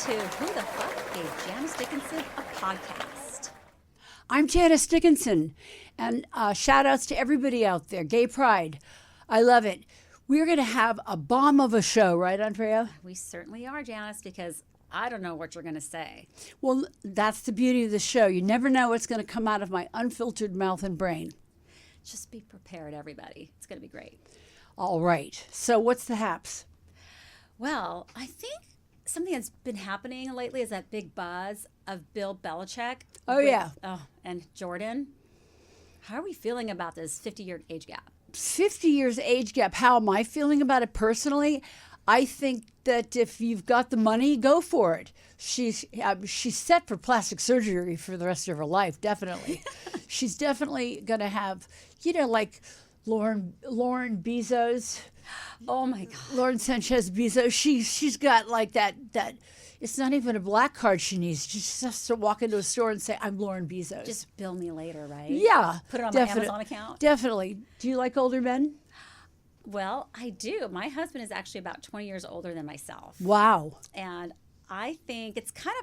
to Who the Fuck Gave Janice Dickinson a Podcast? I'm Janice Dickinson, and shout outs to everybody out there. Gay Pride. I love it. We're going to have a bomb of a show, right, Andrea? We certainly are, Janice, because I don't know what you're going to say. Well, that's the beauty of the show. You never know what's going to come out of my unfiltered mouth and brain. Just be prepared, everybody. It's going to be great. All right. So what's the haps? Well, I think something that's been happening lately is that big buzz of Bill Belichick. And Jordan. How are we feeling about this 50-year age gap? 50 years age gap. How am I feeling about it personally? I think that if you've got the money, go for it. She's set for plastic surgery for the rest of her life, definitely. She's definitely going to have, like Lauren Bezos. Oh my God. Lauren Sanchez Bezos. She's got like that. It's not even a black card she needs. She just has to walk into a store and say, "I'm Lauren Bezos." Just bill me later, right? Yeah. Put it on my Amazon account. Definitely. Do you like older men? Well, I do. My husband is actually about 20 years older than myself. Wow. And I think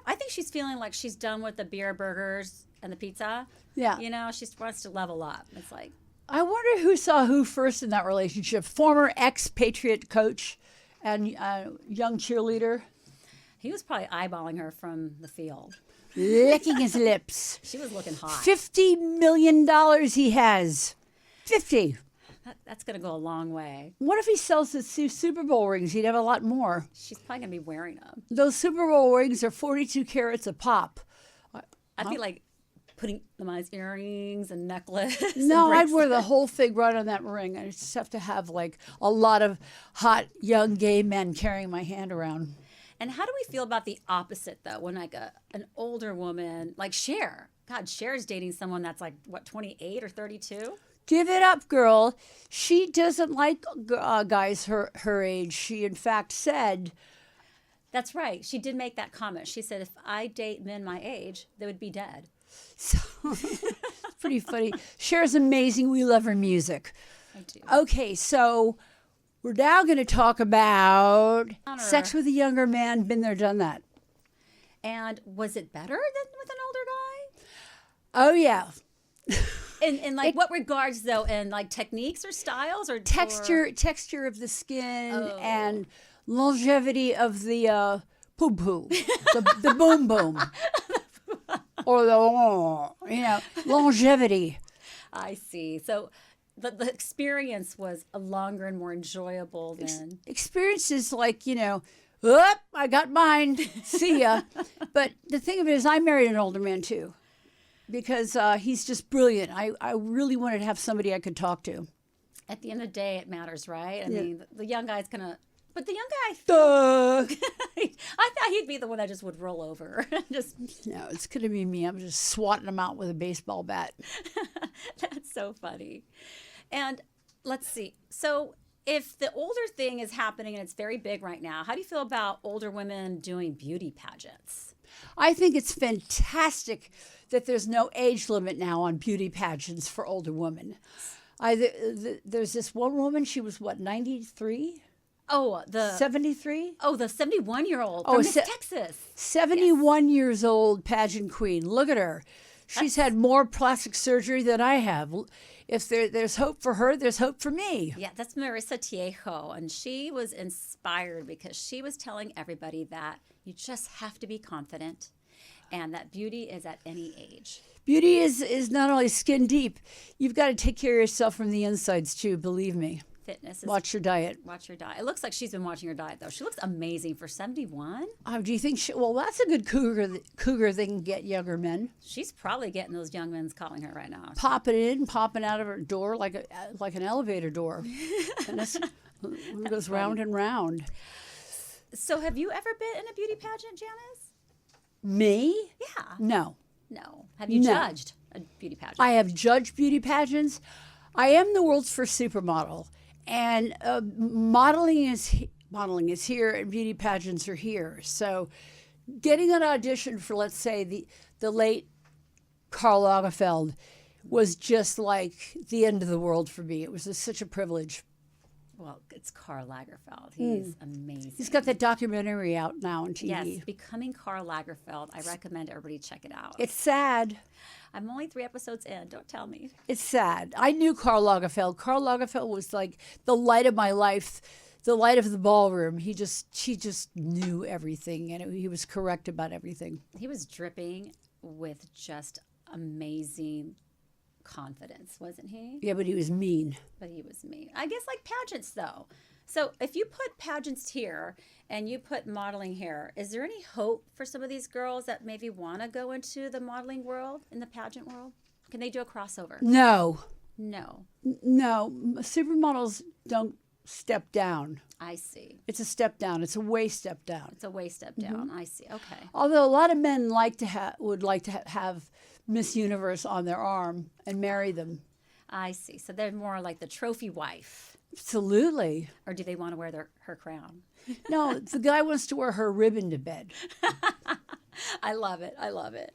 I think she's feeling like she's done with the beer, burgers, and the pizza. Yeah. She wants to level up. It's like, I wonder who saw who first in that relationship. Former ex-Patriot coach and young cheerleader. he was probably eyeballing her from the field. Licking his lips. She was looking hot. $50 million he has. 50. That's going to go a long way. What if he sells his Super Bowl rings? He'd have a lot more. She's probably going to be wearing them. Those Super Bowl rings are 42 carats a pop. I'd be like putting them on his earrings and necklace. No, I'd wear the whole thing right on that ring. I just have to have like a lot of hot young gay men carrying my hand around. And how do we feel about the opposite, though, when like an older woman, like Cher? God, Cher's dating someone that's like, what, 28 or 32? Give it up, girl. She doesn't like guys her age. She, in fact, said... That's right. She did make that comment. She said, if I date men my age, they would be dead. So, it's pretty funny. Cher's amazing. We love her music. I do. Okay, so we're now going to talk about sex with a younger man. Been there, done that. And was it better than with an older guy? Oh, yeah. In like what regards, though? In like techniques or styles or texture of the skin and longevity of the poo-poo, the boom-boom, or the, longevity. I see. So the experience was a longer and more enjoyable than... Experience is like, I got mine, see ya. But the thing of it is I married an older man, too, because he's just brilliant. I really wanted to have somebody I could talk to. At the end of the day, it matters, right? I mean, the young guy's going to... But the young guy, I thought he'd be the one that just would roll over. No, it's going to be me. I'm just swatting him out with a baseball bat. That's so funny. And let's see. So if the older thing is happening and it's very big right now, how do you feel about older women doing beauty pageants? I think it's fantastic that there's no age limit now on beauty pageants for older women. There's this one woman, she was, 93? Oh, 73? Oh, the 71-year-old from Miss Texas. 71 years old pageant queen. Look at her. She's had more plastic surgery than I have. If there's hope for her, there's hope for me. Yeah, that's Marissa Tiejo, and she was inspired because she was telling everybody that you just have to be confident and that beauty is at any age. Beauty is not only skin deep. You've got to take care of yourself from the insides, too, believe me. Fitness. Watch your diet. Watch your diet. It looks like she's been watching her diet, though. She looks amazing for 71. Do you think well, that's a good cougar that can get younger men. She's probably getting those young men calling her right now. Popping in, popping out of her door like an elevator door. And it goes round and round. So have you ever been in a beauty pageant, Janice? Me? Yeah. No. Have you judged a beauty pageant? I have judged beauty pageants. I am the world's first supermodel. And modeling is here and beauty pageants are here. So getting an audition for, let's say, the late Karl Lagerfeld was just like the end of the world for me. It was such a privilege. Well, it's Karl Lagerfeld. He's amazing. He's got that documentary out now on TV. Yes, Becoming Karl Lagerfeld. I recommend everybody check it out. It's sad. I'm only 3 episodes in. Don't tell me. It's sad. I knew Karl Lagerfeld. Karl Lagerfeld was like the light of my life, the light of the ballroom. She just knew everything, and he was correct about everything. He was dripping with just amazing confidence, wasn't he? Yeah, but he was mean. But he was mean. I guess like pageants, though. So if you put pageants here and you put modeling here, is there any hope for some of these girls that maybe want to go into the modeling world, in the pageant world? Can they do a crossover? No. No. No. Supermodels don't step down. I see. It's a step down. It's a way step down. It's a way step down. I see. Okay. Although a lot of men would like to have Miss Universe on their arm and marry them. I see. So they're more like the trophy wife. Absolutely. Or do they want to wear her crown? No, the guy wants to wear her ribbon to bed. I love it. I love it.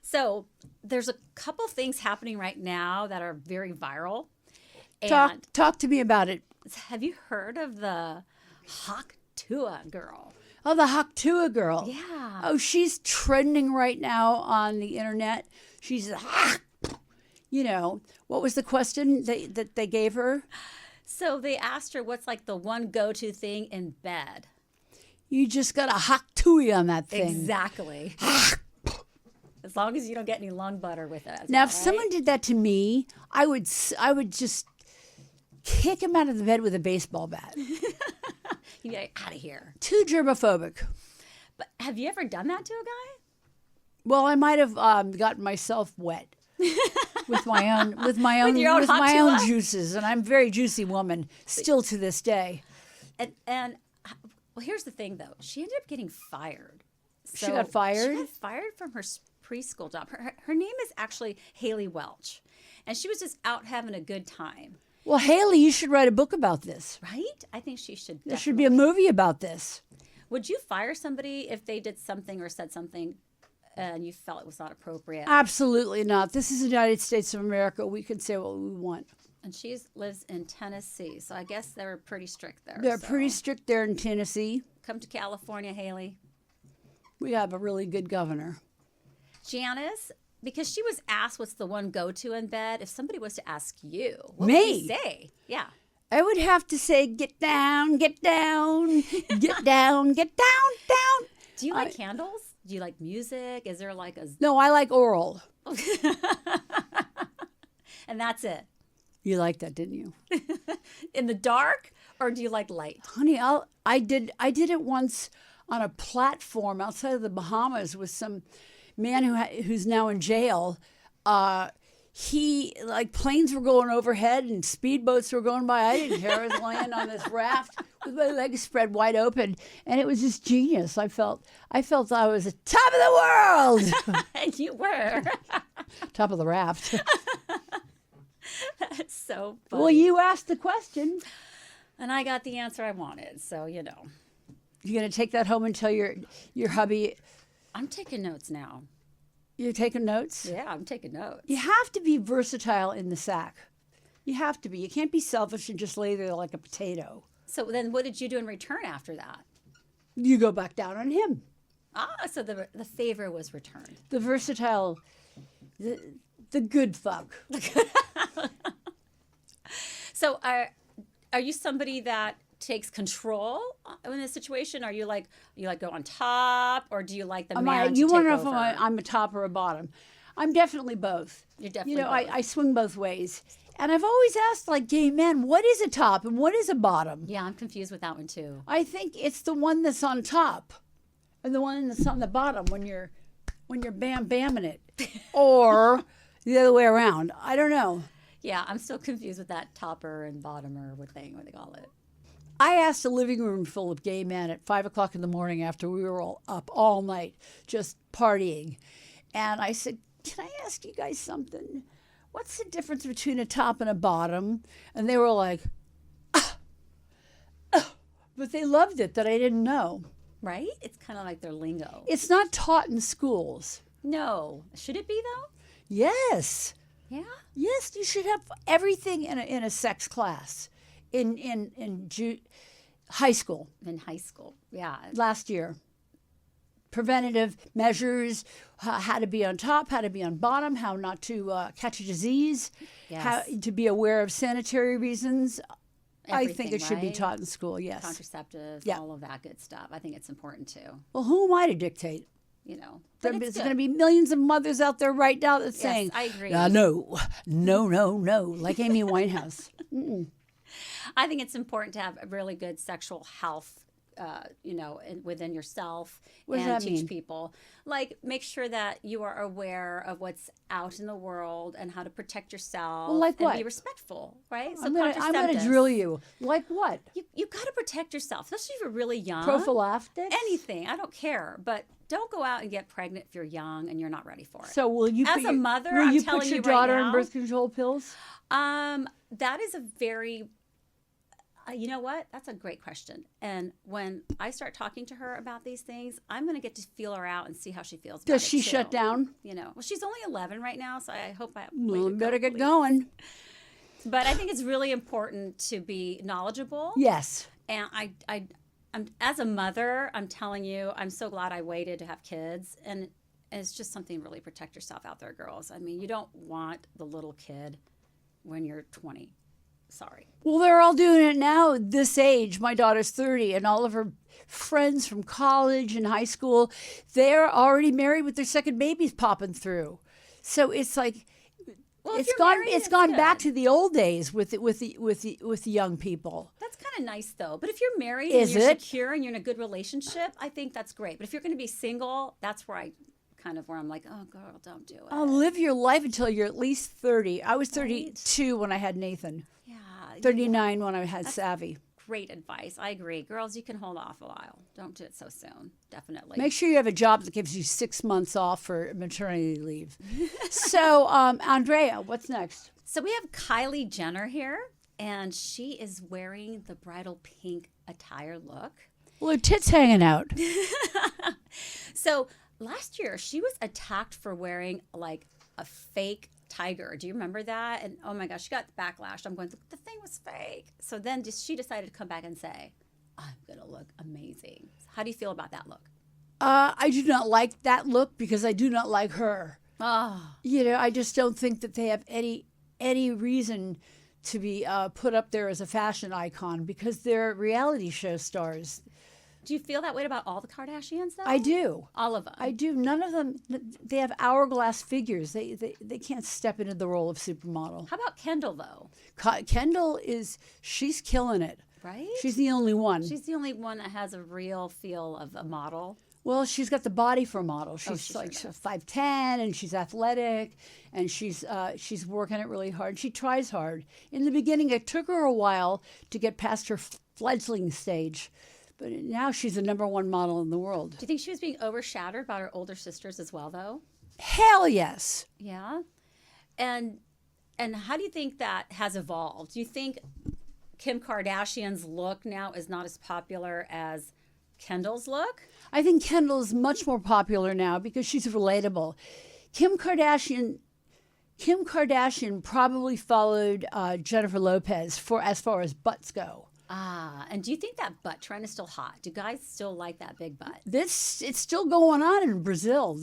So there's a couple things happening right now that are very viral. Talk to me about it. Have you heard of the Haktua girl? Oh, the Haktua girl. Yeah. Oh, she's trending right now on the internet. She's, what was the question that they gave her? So they asked her what's like the one go-to thing in bed. You just got a Haktui on that thing. Exactly. As long as you don't get any lung butter with it. Now, if someone did that to me, I would just kick him out of the bed with a baseball bat. You'd be like, out of here. Too germophobic. But have you ever done that to a guy? Well, I might have gotten myself wet with my own juices, and I'm a very juicy woman still to this day. And well, here's the thing though, she ended up getting fired. She got fired? She got fired from her preschool job. Her name is actually Haley Welch, and she was just out having a good time. Well, Haley, you should write a book about this. Right? I think she should. There should be a movie about this. Would you fire somebody if they did something or said something and you felt it was not appropriate? Absolutely not. This is the United States of America. We can say what we want. And she lives in Tennessee, so I guess they were pretty strict there. They're pretty strict there in Tennessee. Come to California, Haley. We have a really good governor. Janice, because she was asked what's the one go-to in bed, if somebody was to ask you, what Me? would you say? Yeah. I would have to say, get down, get down, get down, get down, down. Do you like candles? Do you like music? Is there like a... No, I like oral. And that's it. You liked that, didn't you? In the dark, or do you like light? Honey, I did it once on a platform outside of the Bahamas with some man who's now in jail. Planes were going overhead and speedboats were going by. I didn't care. I was laying on this raft with my legs spread wide open, and it was just genius. I felt I was the top of the world. And you were. Top of the raft. That's so funny. Well, you asked the question. And I got the answer I wanted, so you know. You're going to take that home and tell your hubby. I'm taking notes now. You're taking notes? Yeah, I'm taking notes. You have to be versatile in the sack. You have to be. You can't be selfish and just lay there like a potato. So then what did you do in return after that? You go back down on him. So the favor was returned. The versatile, the good fuck. So are you somebody that takes control in this situation? Are you like go on top, or do you like the man to you take want to know over? if I'm a top or a bottom? I'm definitely both. You're definitely both. I swing both ways. And I've always asked, like, gay men, what is a top and what is a bottom? Yeah, I'm confused with that one too. I think it's the one that's on top and the one that's on the bottom when you're bam-bamming it. Or the other way around. I don't know. Yeah, I'm still confused with that topper and bottomer what they call it. I asked a living room full of gay men at 5 o'clock in the morning after we were all up all night just partying. And I said, can I ask you guys something? What's the difference between a top and a bottom? And they were like, but they loved it that I didn't know. Right? It's kind of like their lingo. It's not taught in schools. No. Should it be, though? Yes. Yeah? Yes, you should have everything in a sex class. high school. In high school, yeah. Last year. Preventative measures, how to be on top, how to be on bottom, how not to catch a disease, how to be aware of sanitary reasons. I think it should be taught in school, yes. Contraceptives, all of that good stuff. I think it's important too. Well, who am I to dictate? You know, there's going to be millions of mothers out there right now that's saying, I agree. No, like Amy Winehouse. I think it's important to have a really good sexual health, within yourself and teach people. Like, make sure that you are aware of what's out in the world and how to protect yourself. Well, like and what? Be respectful, right? So I'm going to drill you. Like what? You got to protect yourself, especially if you're really young. Prophylactics? Anything. I don't care. But don't go out and get pregnant if you're young and you're not ready for it. So will you? As a mother, will I'm you telling put your you daughter right on now, birth control pills? That is a very. You know what? That's a great question. And when I start talking to her about these things, I'm going to get to feel her out and see how she feels about it. Does she shut down? Well, she's only 11 right now, so I hope I have better get going. But I think it's really important to be knowledgeable. Yes. And I'm as a mother, I'm telling you, I'm so glad I waited to have kids. And it's just something to really protect yourself out there, girls. I mean, you don't want the little kid when you're 20. Sorry. Well, they're all doing it now at this age. My daughter's 30, and all of her friends from college and high school, they're already married with their second babies popping through. So it's like, it's gone back to the old days with the young people. That's kind of nice though. But if you're married and you're secure and you're in a good relationship, I think that's great. But if you're going to be single, that's where I'm like, oh girl, don't do it. I'll live your life until you're at least 30. I was 32 when I had Nathan. Yeah. 39 when I had Savvy. Great advice. I agree. Girls, you can hold off a while. Don't do it so soon. Definitely. Make sure you have a job that gives you 6 months off for maternity leave. So, Andrea, what's next? So we have Kylie Jenner here, and she is wearing the bridal pink attire look. Well, her tits hanging out. So last year, she was attacked for wearing like a fake tiger. Do you remember that? And oh my gosh, she got backlash. I'm going, the thing was fake. So then she decided to come back and say, I'm going to look amazing. How do you feel about that look? I do not like that look because I do not like her. Oh. I just don't think that they have any reason to be put up there as a fashion icon because they're reality show stars. Do you feel that way about all the Kardashians, though? I do. All of them? I do. None of them, they have hourglass figures. They can't step into the role of supermodel. How about Kendall, though? Kendall she's killing it. Right? She's the only one. She's the only one that has a real feel of a model. Well, she's got the body for a model. She's 5'10", and she's athletic, and she's working it really hard. She tries hard. In the beginning, it took her a while to get past her fledgling stage. But now she's the #1 model in the world. Do you think she was being overshadowed by her older sisters as well, though? Hell yes. Yeah. And how do you think that has evolved? Do you think Kim Kardashian's look now is not as popular as Kendall's look? I think Kendall's much more popular now because she's relatable. Kim Kardashian probably followed Jennifer Lopez as far as butts go. And do you think that butt trend is still hot? Do guys still like that big butt? It's still going on in Brazil.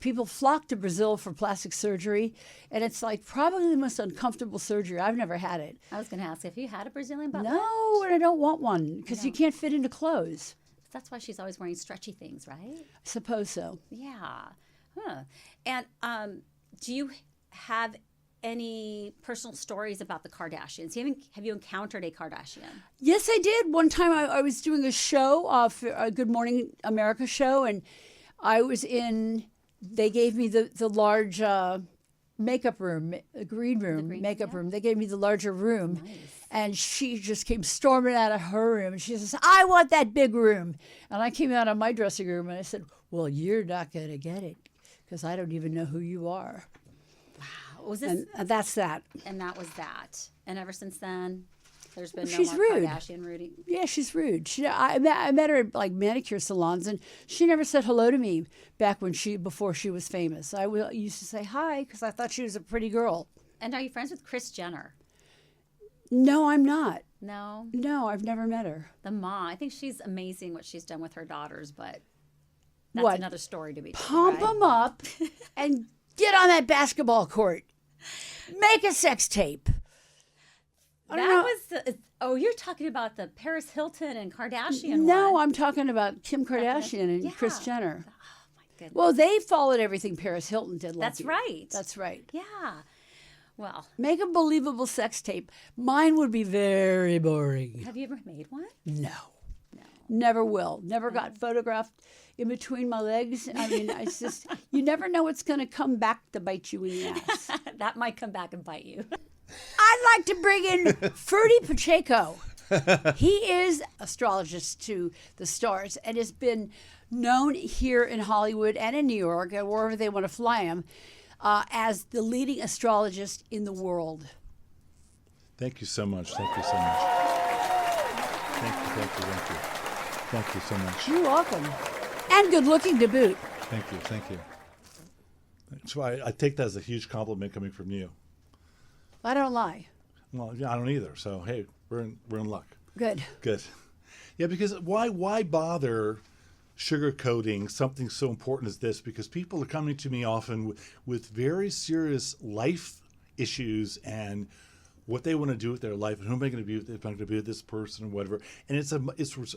People flock to Brazil for plastic surgery, and it's like probably the most uncomfortable surgery. I've never had it. I was going to ask if you had a Brazilian butt. No, and I don't want one because you can't fit into clothes. That's why she's always wearing stretchy things, right? I suppose so. Yeah. Huh. And do you have any personal stories about the Kardashians? Have you encountered a Kardashian? Yes, I did. One time I was doing a show, for a Good Morning America show, and they gave me the large makeup room, green room. They gave me the larger room. Nice. And she just came storming out of her room, and she says, I want that big room. And I came out of my dressing room, and I said, well, you're not going to get it because I don't even know who you are. Was this, and that's that. And that was that. And ever since then, there's been she's no more rude. Kardashian Rudy. Yeah, she's rude. I met her at like manicure salons, and she never said hello to me before she was famous. I used to say hi because I thought she was a pretty girl. And are you friends with Kris Jenner? No, I'm not. No? No, I've never met her. The mom. I think she's amazing what she's done with her daughters, but that's another story to be told. Pump them up and get on that basketball court. Make a sex tape. You're talking about the Paris Hilton and Kardashian No, one. I'm talking about Kim Kardashian and Kris Jenner. Oh, my goodness. Well, they followed everything Paris Hilton did. That's right. That's right. Yeah. Well. Make a believable sex tape. Mine would be very boring. Have you ever made one? No. Never will. Never got photographed in between my legs. I mean, it's just, you never know what's going to come back to bite you in the ass. That might come back and bite you. I'd like to bring in Ferdie Pacheco. He is astrologist to the stars and has been known here in Hollywood and in New York and wherever they want to fly him as the leading astrologist in the world. Thank you so much. Thank you so much. Thank you. Thank you so much. You're welcome. And good looking to boot. Thank you. That's why I take that as a huge compliment coming from you. I don't lie. Well, yeah, I don't either. So hey, we're in luck. Good. Yeah, because why bother sugarcoating something so important as this? Because people are coming to me often with very serious life issues and what they want to do with their life and who am I going to be with, if I'm going to be with this person or whatever. And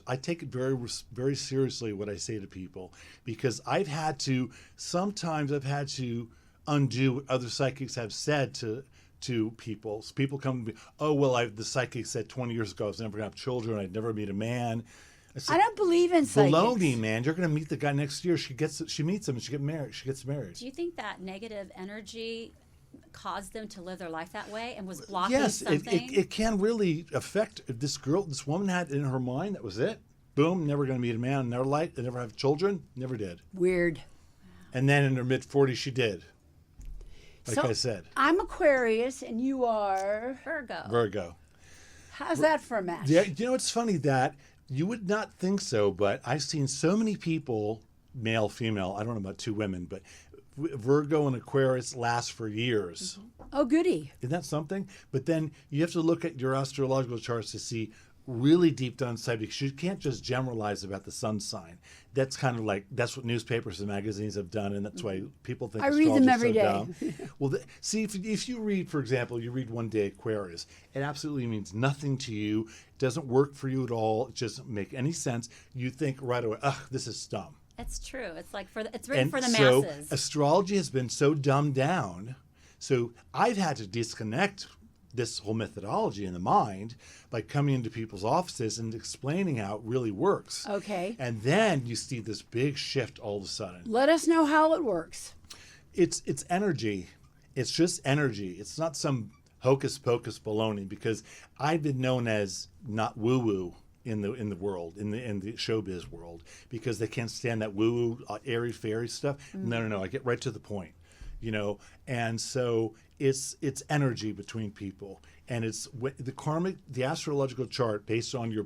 I take it very, very seriously what I say to people, because sometimes I've had to undo what other psychics have said to people. So people come to me, oh, well, the psychic said 20 years ago I was never going to have children. I'd never meet a man. I don't believe in psychics. Baloney, man. You're going to meet the guy next year. She meets him and she gets married. Do you think that negative energy caused them to live their life that way and was blocking something? Yes, it can really affect this woman had in her mind, that was it. Boom, never going to meet a man, never have children, never did. Weird. And then in her mid-40s, she did. Like I said. I'm Aquarius and you are? Virgo. How's that for a match? Yeah, you know, it's funny that you would not think so, but I've seen so many people, male, female, I don't know about two women, but Virgo and Aquarius last for years. Oh, goody. Isn't that something? But then you have to look at your astrological charts to see really deep down inside, because you can't just generalize about the sun sign. That's kind of like, that's what newspapers and magazines have done, and that's why people think I read them every so day. dumb. Well, see, if you read, for example, you read one day Aquarius, it absolutely means nothing to you. It doesn't work for you at all. It doesn't make any sense. You think right away, ugh, this is dumb. It's true. It's like it's written for the so masses. Astrology has been so dumbed down. So I've had to disconnect this whole methodology in the mind by coming into people's offices and explaining how it really works. Okay. And then you see this big shift all of a sudden. Let us know how it works. It's energy. It's just energy. It's not some hocus pocus baloney, because I've been known as not woo woo in the world, in the showbiz world, because they can't stand that woo woo airy fairy stuff. No, I get right to the point, and so it's energy between people, and it's the astrological chart based on your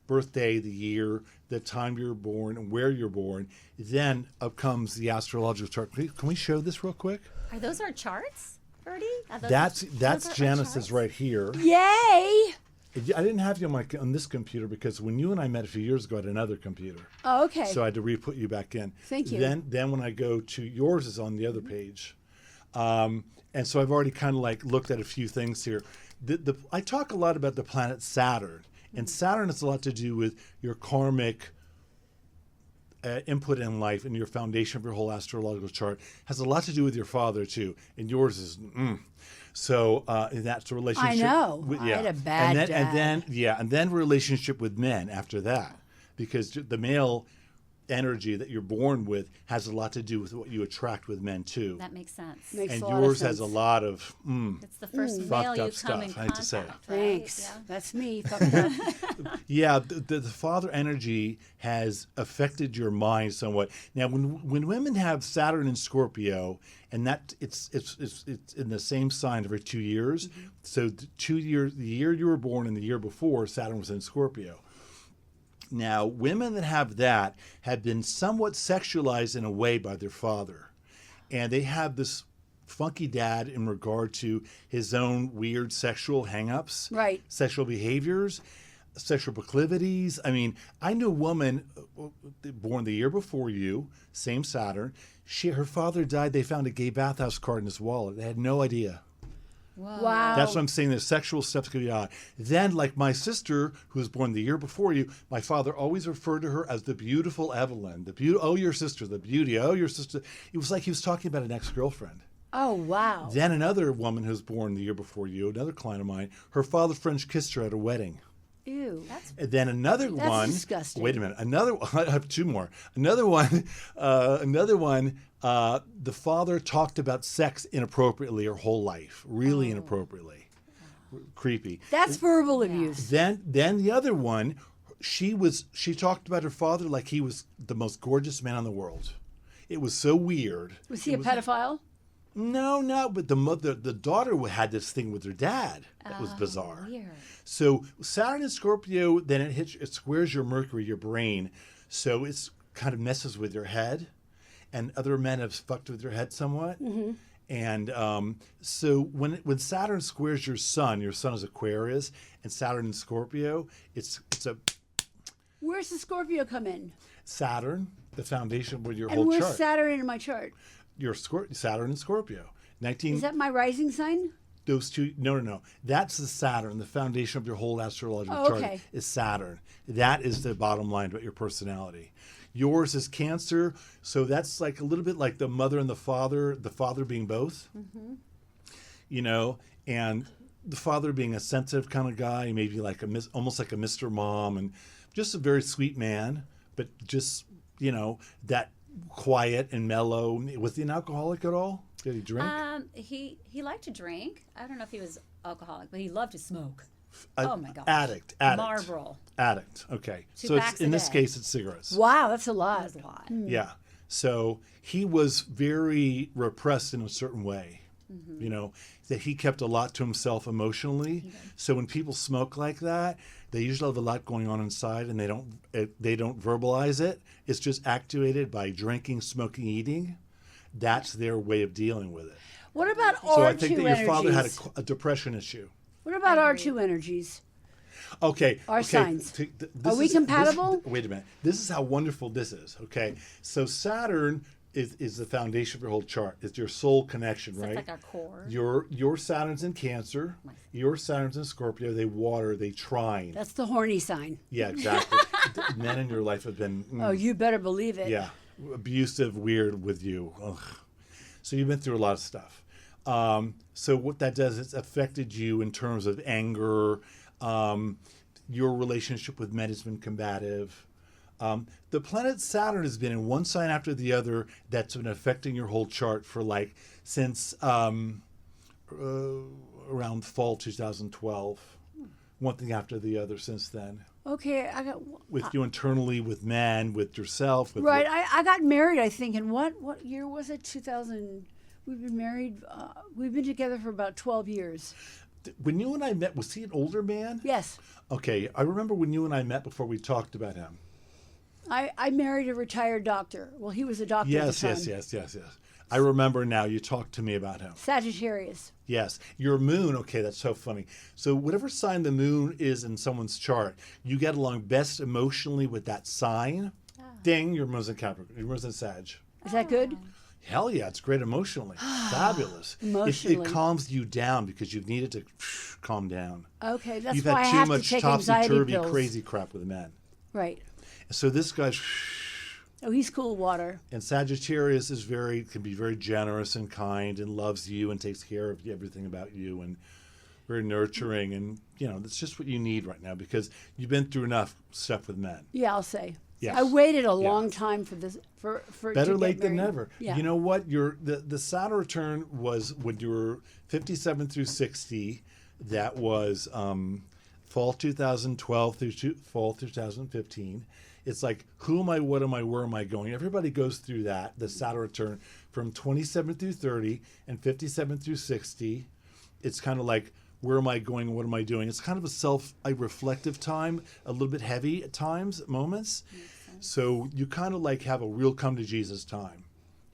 birthday, the year, the time you're born, and where you're born. Then up comes the astrological chart. Can we show this real quick? Are those our charts, Ferdie? That's Janice's right here. Yay! I didn't have you on this computer because when you and I met a few years ago, I had another computer. Oh, okay. So I had to re-put you back in. Thank you. Then when I go to yours is on the other page. And so I've already kind of like looked at a few things here. I talk a lot about the planet Saturn. And Saturn has a lot to do with your karmic input in life, and your foundation of your whole astrological chart has a lot to do with your father too. And yours is So that's a relationship. I know. I had a bad dad. And then relationship with men after that, because the male energy that you're born with has a lot to do with what you attract with men too. That makes sense. Makes and a lot yours of has sense. a lot of it's the first male fucked you up come stuff, in I hate to say. contact, right? Thanks. Yeah. That's me. Fucked up. Yeah, the father energy has affected your mind somewhat. Now, when women have Saturn in Scorpio, and that it's in the same sign every 2 years. Mm-hmm. So the year you were born and the year before, Saturn was in Scorpio. Now, women that have that have been somewhat sexualized in a way by their father, and they have this funky dad in regard to his own weird sexual hang-ups, Right. sexual behaviors, sexual proclivities. I mean, I knew a woman born the year before you, same Saturn. Her father died. They found a gay bathhouse card in his wallet. They had no idea. Wow. That's what I'm saying. The sexual stuff's going to be odd. Then, like my sister, who was born the year before you, my father always referred to her as the beautiful Evelyn. Oh, your sister, the beauty. Oh, your sister. It was like he was talking about an ex-girlfriend. Oh, wow. Then another woman who was born the year before you, another client of mine, her father French kissed her at a wedding. Ew. And then another That's one. disgusting. Wait a minute. I have two more. Another one. The father talked about sex inappropriately her whole life, really inappropriately, creepy. That's verbal abuse. Then the other one, she talked about her father like he was the most gorgeous man in the world. It was so weird. Was he a pedophile? No, but the daughter had this thing with her dad that was bizarre. Weird. So Saturn and Scorpio, then it squares your Mercury, your brain, so it's kind of messes with your head, and other men have fucked with your head somewhat. Mm-hmm. And so when Saturn squares your sun is Aquarius, and Saturn in Scorpio, it's a Where's the Scorpio come in? Saturn, the foundation with your And whole where's chart. Saturn in my chart? Your Saturn and Scorpio. Is that my rising sign? Those two, no. That's the Saturn. The foundation of your whole astrological chart okay. is Saturn. That is the bottom line about your personality. Yours is Cancer, so that's like a little bit like the mother and the father being both. Mm-hmm. You know, and the father being a sensitive kind of guy, maybe like almost like a Mr. Mom, and just a very sweet man, but just, that quiet and mellow. Was he an alcoholic at all? Did he drink? He liked to drink. I don't know if he was alcoholic, but he loved to smoke. Oh my God. Addict. Marlboro. Addict. Okay. 2 So packs in a this day. case, it's cigarettes. Wow, that's a lot. That was a lot. Yeah. So he was very repressed in a certain way. Mm-hmm. That he kept a lot to himself emotionally. So when people smoke like that, they usually have a lot going on inside, and they don't verbalize it. It's just activated by drinking, smoking, eating. That's their way of dealing with it. What about R2 So I think that your father had energies? a depression issue. What about R2 energies? Okay. Our signs. This Are we compatible? Wait a minute. This is how wonderful this is. Okay. So Saturn is the foundation of your whole chart. It's your soul connection, That's right? like our core. Your Saturn's in Cancer. Your Saturn's in Scorpio. They water. They trine. That's the horny sign. Yeah, exactly. Men in your life have been. Oh, you better believe it. Yeah, abusive, weird with you. Ugh. So you've been through a lot of stuff. So what that does, it's affected you in terms of anger. Your relationship with men has been combative. The planet Saturn has been in one sign after the other that's been affecting your whole chart for since around fall 2012. One thing after the other since then. Okay, I got. With you internally, with men, with yourself. With Right, I got married, I think, in what year was it? 2000. We've been married. We've been together for about 12 years. When you and I met, was he an older man? Yes. Okay, I remember when you and I met before we talked about him. I married a retired doctor. Well, he was a doctor at the time. Yes. I remember now. You talked to me about him. Sagittarius. Yes. Your moon, okay, that's so funny. So whatever sign the moon is in someone's chart, you get along best emotionally with that sign. Ding, your moon's in Capricorn. Your moon's in Sag. Is that good? Hell yeah, it's great emotionally. Fabulous. Emotionally. It calms you down because you've needed to calm down. Okay, that's You've why I had too have to much take anxiety topsy-turvy, pills. crazy crap with men. Right. So this guy's... Oh, he's cool water. And Sagittarius can be very generous and kind and loves you and takes care of everything about you and very nurturing. And, that's just what you need right now because you've been through enough stuff with men. Yeah, I'll say. Yes. I waited a long time for this. For Better to late get than married. never. Yeah. You know what? The Saturn return was when you were 57 through 60. That was fall 2012 through fall 2015. It's like, who am I, what am I, where am I going? Everybody goes through that, the Saturn return, from 27 through 30 and 57 through 60. It's kind of like, where am I going? What am I doing? It's kind of a reflective time, a little bit heavy at times, moments. So you kind of have a real come to Jesus time.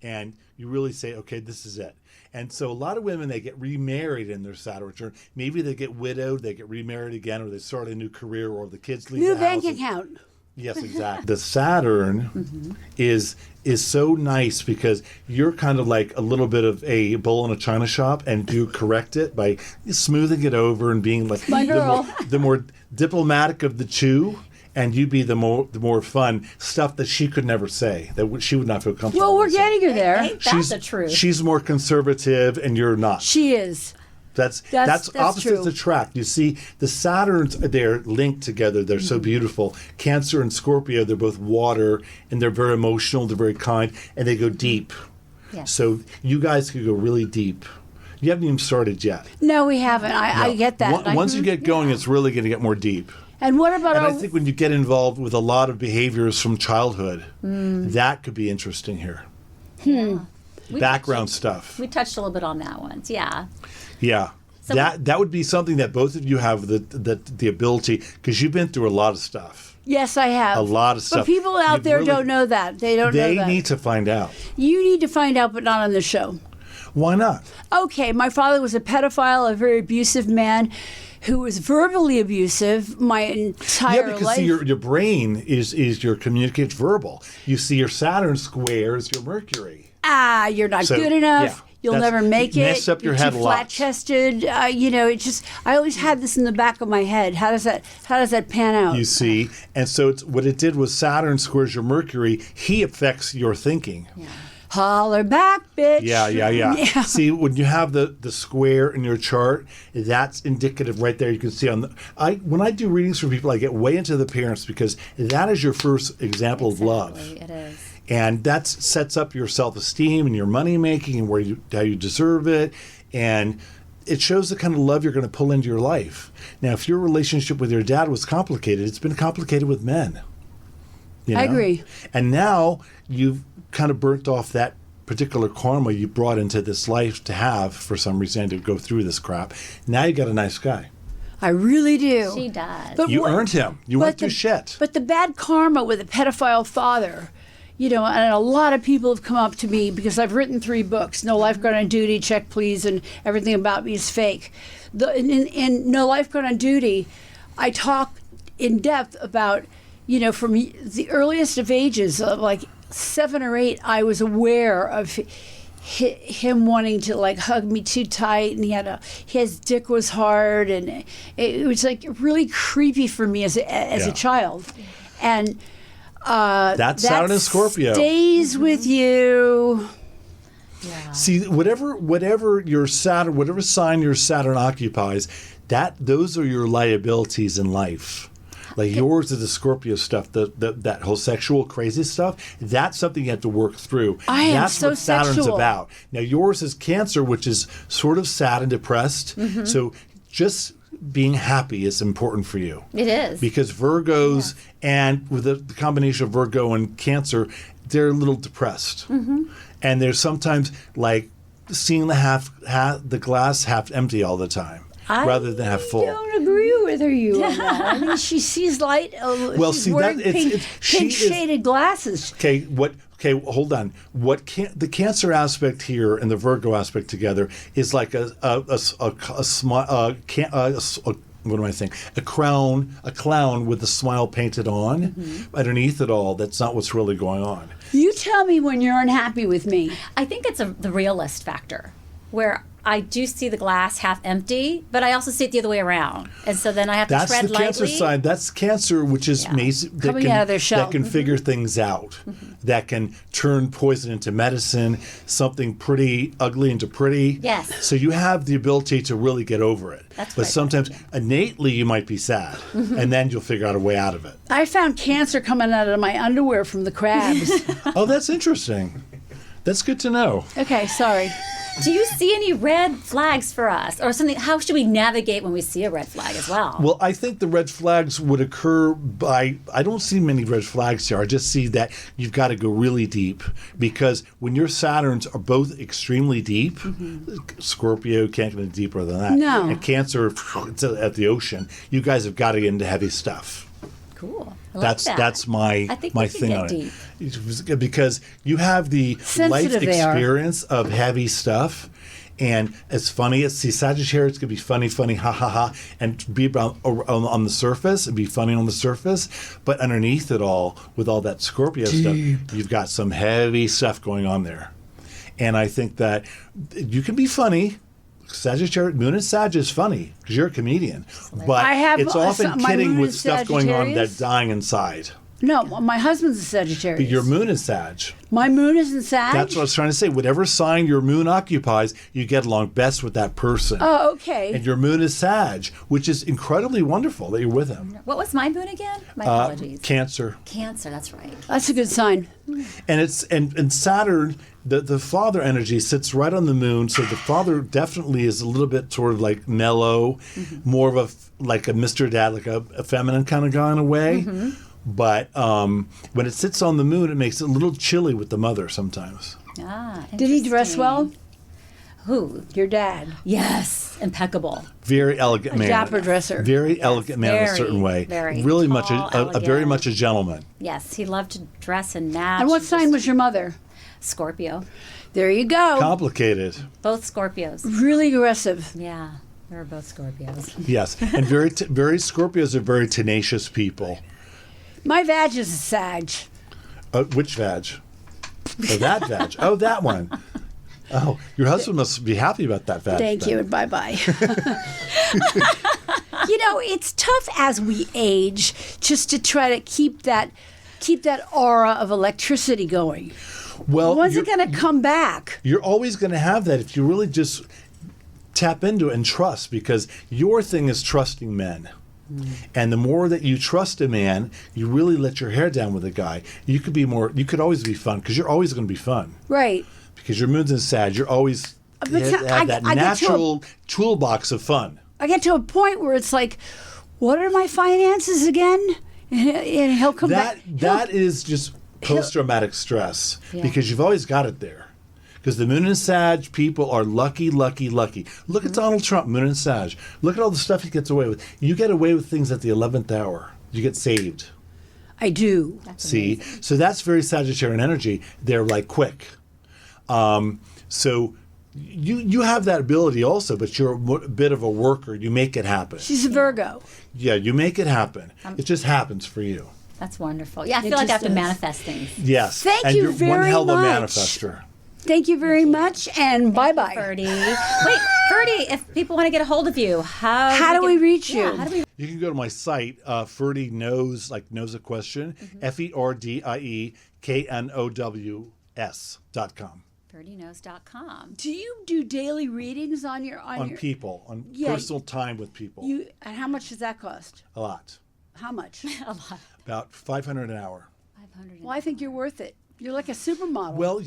and you really say, okay, this is it. And so a lot of women, they get remarried in their Saturn return. Maybe they get widowed, they get remarried again, or they start a new career, or the kids leave New the bank house. account. Yes, exactly. The Saturn is so nice because you're kind of like a little bit of a bull in a china shop, and you correct it by smoothing it over and being like My girl. the more diplomatic of the two. And you be the more fun stuff that she could never say, that she would not feel comfortable. Well, we're with getting her there. Ain't that the truth? She's more conservative, and you're not. She is. That's opposites true. attract. You see, the Saturns, they're linked together. They're so beautiful. Cancer and Scorpio, they're both water, and they're very emotional. They're very kind, and they go deep. Yes. So you guys could go really deep. You haven't even started yet. No, we haven't. I get that. Once you get going, it's really going to get more deep. And what about And I think when you get involved with a lot of behaviors from childhood, that could be interesting here. Background stuff. We touched a little bit on that once. Yeah. Yeah. So that would be something that both of you have the ability, because you've been through a lot of stuff. Yes, I have. A lot of But stuff. people out You've there really- don't know that. They don't know They that. need to find out. You need to find out, but not on the show. Why not? Okay, my father was a pedophile, a very abusive man who was verbally abusive my entire Yeah, because life. see, your brain is your communicates verbal. You see, your Saturn squares your Mercury. You're not So, good enough. yeah, You'll that's- never make it. mess up your You're head too a lot. flat-chested. It just. I always had this in the back of my head. How does that pan out? You see, and so what it did was Saturn squares your Mercury. He affects your thinking. Holler back, bitch. Yeah. See, when you have the square in your chart, that's indicative right there. You can see when I do readings for people, I get way into the parents because that is your first example of love. It is. And that sets up your self-esteem and your money making and how you deserve it. And it shows the kind of love you're going to pull into your life. Now, if your relationship with your dad was complicated, it's been complicated with men. I agree. And now you've kind of burnt off that particular karma you brought into this life to have for some reason to go through this crap. Now you got a nice guy. I really do. She does. But You what- earned him. You went through shit. But the bad karma with a pedophile father, and a lot of people have come up to me because I've written 3 books, No Lifeguard on Duty, Check Please, and Everything About Me is Fake. In No Lifeguard on Duty, I talk in depth about, from the earliest of ages, like 7 or 8, I was aware of him wanting to hug me too tight, and his dick was hard, and it was really creepy for me as a child, and That's Saturn and Scorpio. Stays with you. Yeah. See, whatever your Saturn, whatever sign your Saturn occupies, those are your liabilities in life. Like yours is the Scorpio stuff, that whole sexual crazy stuff. That's something you have to work through. That's so what Saturn's sexual. about. Now yours is Cancer, which is sort of sad and depressed. So just being happy is important for you. It is. Because Virgos and with the combination of Virgo and Cancer, they're a little depressed. And they're sometimes like seeing the glass half empty all the time rather than half full. I don't agree with her, on that. I mean, she sees light. Well, she's see, wearing that- it's- she pink is- shaded glasses. Okay, hold on. The Cancer aspect here and the Virgo aspect together is like what am I saying? A clown with a smile painted on. Underneath it all, that's not what's really going on. You tell me when you're unhappy with me. I think it's the realist factor, where I do see the glass half empty, but I also see it the other way around, and so then I have to That's tread the lightly. Cancer side. That's Cancer, which is Coming out of their shell. that can figure things out, that can turn poison into medicine, something pretty ugly into pretty. Yes. So you have the ability to really get over it. That's but right. sometimes innately you might be sad, and then you'll figure out a way out of it. I found cancer coming out of my underwear from the crabs. Oh, that's interesting. That's good to know. Okay, sorry. Do you see any red flags for us, or something? How should we navigate when we see a red flag as well? Well, I think the red flags would occur I don't see many red flags here. I just see that you've got to go really deep, because when your Saturns are both extremely deep, Scorpio can't get any deeper than that. No. And Cancer, it's at the ocean. You guys have got to get into heavy stuff. Cool. I like that. That's my I think my we can thing get on deep. it. Because you have the life Sensitive they are. experience of heavy stuff. And as funny as Sagittarius could be funny, ha ha ha, and be on the surface and be funny on the surface, but underneath it all, with all that Scorpio stuff, you've got some heavy stuff going on there. And I think that you can be funny. Sagittarius, Moon and Sag is funny because you're a comedian, but it's often my kidding Moon with is stuff going on Sagittarius. that's dying inside. No, my husband's a Sagittarius. But your Moon is Sag. My moon is in Sag? That's what I was trying to say. Whatever sign your moon occupies, you get along best with that person. Oh, okay. And your moon is Sag, which is incredibly wonderful that you're with him. What was my moon again? My apologies. Cancer. Cancer, that's right. That's a good sign. And it's and Saturn, the father energy sits right on the moon, so the father definitely is a little bit sort of like mellow, more of like a Mr. Dad, like a feminine kind of guy in a way. But when it sits on the moon, it makes it a little chilly with the mother sometimes. Ah, Did he dress interesting. well? Who? Your dad. Yes, impeccable. Very elegant man. Dapper dresser. Very elegant man in a very, certain way. very really tall, much a very elegant. much a gentleman. Yes, he loved to dress and match. And what sign was your mother? Scorpio. There you go. Complicated. Both Scorpios. Really aggressive. Yeah, they were both Scorpios. Yes, and very Scorpios are very tenacious people. My vag is a Sag. Which vag? Oh, that vag. Oh, that one. Oh, your husband must be happy about that vag. Thank you and bye-bye. It's tough as we age just to try to keep that aura of electricity going. Well, When's it going to come back? You're always going to have that if you really just tap into it and trust, because your thing is trusting men. And the more that you trust a man, you really let your hair down with a guy. You could always be fun, because you're always going to be fun. Right. Because your moon's in Sag, you're always But have that I get natural toolbox of fun. I get to a point where it's like, what are my finances again? And he'll come back. That is just post-traumatic stress, because you've always got it there. Because the moon and Sag people are lucky, lucky, lucky. Look at Donald Trump, moon and Sag. Look at all the stuff he gets away with. You get away with things at the 11th hour. You get saved. I do. See? Amazing. So that's very Sagittarian energy. They're like quick. So you have that ability also, but you're a bit of a worker. You make it happen. She's a Virgo. Yeah, you make it happen. It just happens for you. That's wonderful. Yeah, I feel like I have to manifest things. Yes. Thank and you you're very one hell of a much. manifester. Thank you very much, and bye-bye. Ferdie. Wait, Ferdie, if people want to get a hold of you, how do we reach you? How do we? You can go to my site, Ferdie knows a question, FerdieKnows.com. FerdieKnows.com. Do you do daily readings on your people, on personal time with people? And how much does that cost? A lot. How much? A lot. About $500 an hour. 500. Well, I think you're worth it. You're like a supermodel. Well,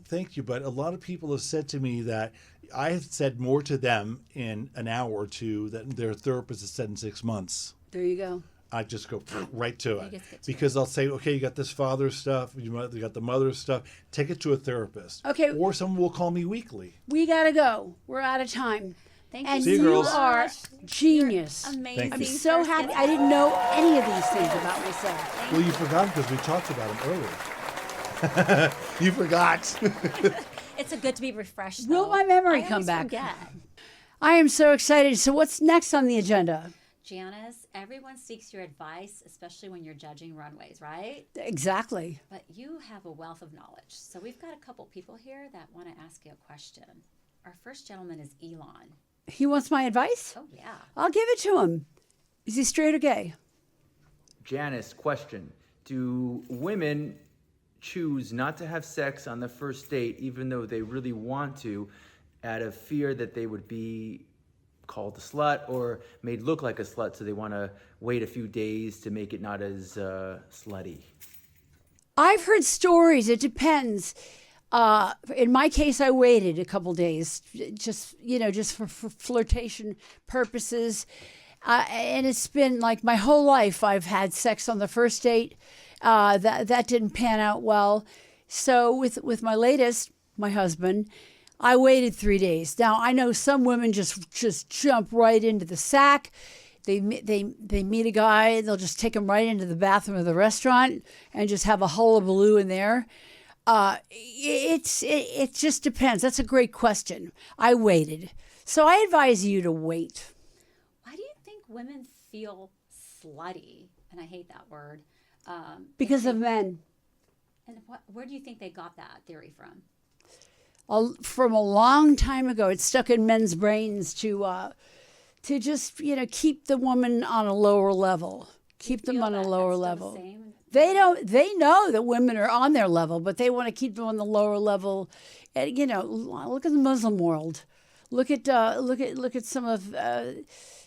thank you. But a lot of people have said to me that I have said more to them in an hour or two than their therapist has said in 6 months. There you go. I just go right to it. Because I'll say, okay, you got this father stuff, you got the mother stuff, take it to a therapist. Okay. Or someone will call me weekly. We got to go. We're out of time. Thank and you so you much. are genius. Amazing. I'm so happy. I didn't know any of these things about myself. Well, you forgot because we talked about them earlier. You forgot. It's a good to be refreshed. Will though. my memory I come always back? Forget. I am so excited. So what's next on the agenda? Janice, everyone seeks your advice, especially when you're judging runways, right? Exactly. But you have a wealth of knowledge. So we've got a couple people here that want to ask you a question. Our first gentleman is Elon. He wants my advice? Oh, yeah. I'll give it to him. Is he straight or gay? Janice, question. Do women choose not to have sex on the first date even though they really want to out of fear that they would be called a slut or made look like a slut, so they want to wait a few days to make it not as slutty? I've heard stories. It depends. In my case, I waited a couple days, just for flirtation purposes. And it's been like my whole life I've had sex on the first date. That didn't pan out well. So with my latest, my husband, I waited 3 days. Now, I know some women just jump right into the sack. They meet a guy, and they'll just take him right into the bathroom of the restaurant and just have a hullabaloo in there. It just depends. That's a great question. I waited. So I advise you to wait. Why do you think women feel slutty? And I hate that word. Because of men. And where do you think they got that theory from? From a long time ago, it's stuck in men's brains to just, keep the woman on a lower level. Keep them on a lower level. They know that women are on their level, but they want to keep them on the lower level. And, look at the Muslim world. Look at some of, Do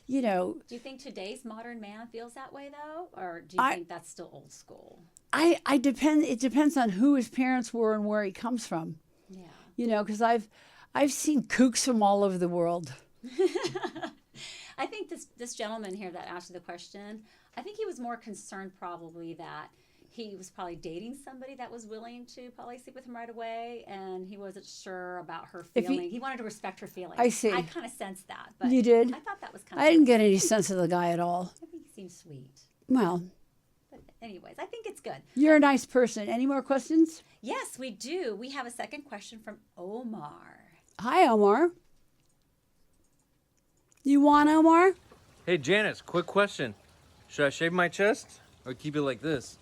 you think today's modern man feels that way though, or do you think that's still old school? It depends on who his parents were and where he comes from. Yeah. Because I've seen kooks from all over the world. I think this gentleman here that asked you the question, I think he was more concerned probably that he was probably dating somebody that was willing to probably sleep with him right away, and he wasn't sure about her feeling. He wanted to respect her feelings. I see. I kind of sensed that. But you did? I thought that was kind of... I didn't get any sense of the guy at all. I think he seemed sweet. Well... But anyways, I think it's good. You're a nice person. Any more questions? Yes, we do. We have a second question from Omar. Hi, Omar. You want Omar? Hey, Janice, quick question. Should I shave my chest or keep it like this?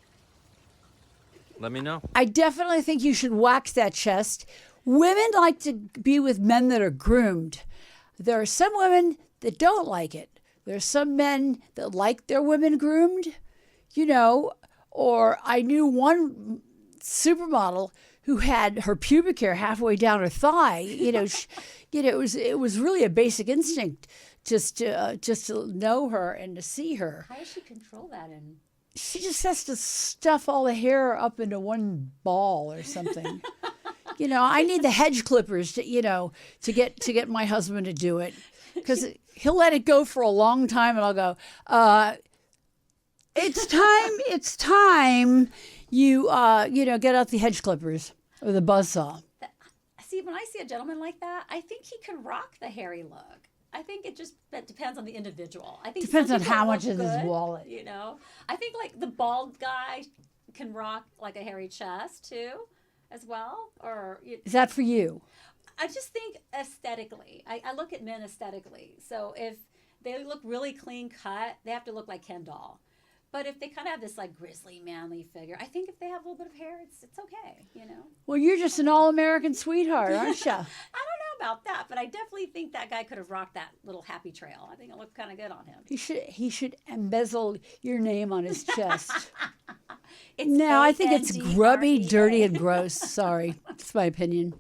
Let me know. I definitely think you should wax that chest. Women like to be with men that are groomed. There are some women that don't like it. There are some men that like their women groomed, or I knew one supermodel who had her pubic hair halfway down her thigh. It was really a basic instinct just to know her and to see her. How does she control that? She just has to stuff all the hair up into one ball or something. I need the hedge clippers to get my husband to do it, because he'll let it go for a long time, and I'll go, it's time. You get out the hedge clippers or the buzzsaw. See, when I see a gentleman like that, I think he can rock the hairy look. I think it depends on the individual. I think depends on how much is his wallet. I think like the bald guy can rock like a hairy chest too, as well. Is that for you? I just think aesthetically. I look at men aesthetically. So if they look really clean cut, they have to look like Ken doll. But if they kind of have this like grizzly, manly figure, I think if they have a little bit of hair, it's okay, Well, you're just an all-American sweetheart, aren't you? I don't know about that, but I definitely think that guy could have rocked that little happy trail. I think it looked kind of good on him. He should embezzle your name on his chest. I think it's grubby, dirty, and gross. Sorry, it's my opinion.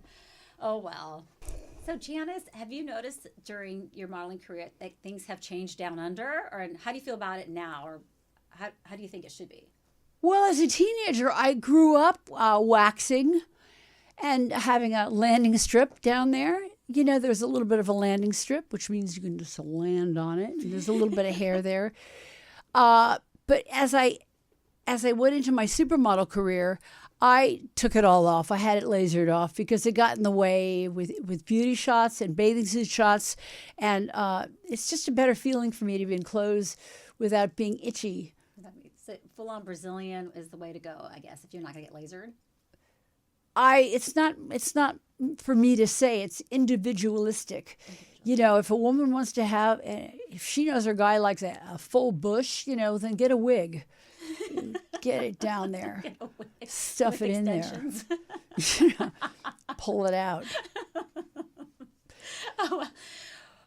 Oh well. So Janice, have you noticed during your modeling career that things have changed down under, or how do you feel about it now, or how do you think it should be? Well, as a teenager, I grew up waxing and having a landing strip down there. There's a little bit of a landing strip, which means you can just land on it. And there's a little bit of hair there. But as I went into my supermodel career, I took it all off. I had it lasered off because it got in the way with beauty shots and bathing suit shots. And it's just a better feeling for me to be in clothes without being itchy. So full-on Brazilian is the way to go, I guess, if you're not going to get lasered. It's not for me to say. It's individualistic. If a woman wants to have, if she knows her guy likes a full bush, then get a wig. Get it down there. Stuff it in there. Pull it out. Oh,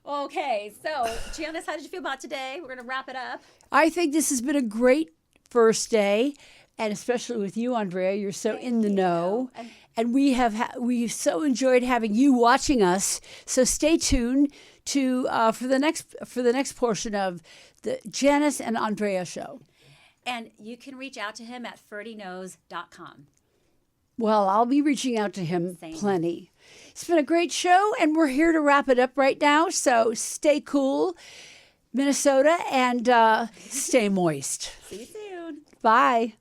okay. So, Janice, how did you feel about today? We're going to wrap it up. I think this has been a great first day, and especially with you, Andrea. You're so in the know. And we've so enjoyed having you watching us. So stay tuned to for the next portion of the Janice and Andrea show. And you can reach out to him at ferdieknows.com. Well, I'll be reaching out to him plenty. It's been a great show, and we're here to wrap it up right now. So stay cool, Minnesota, and stay moist. See you soon. Bye.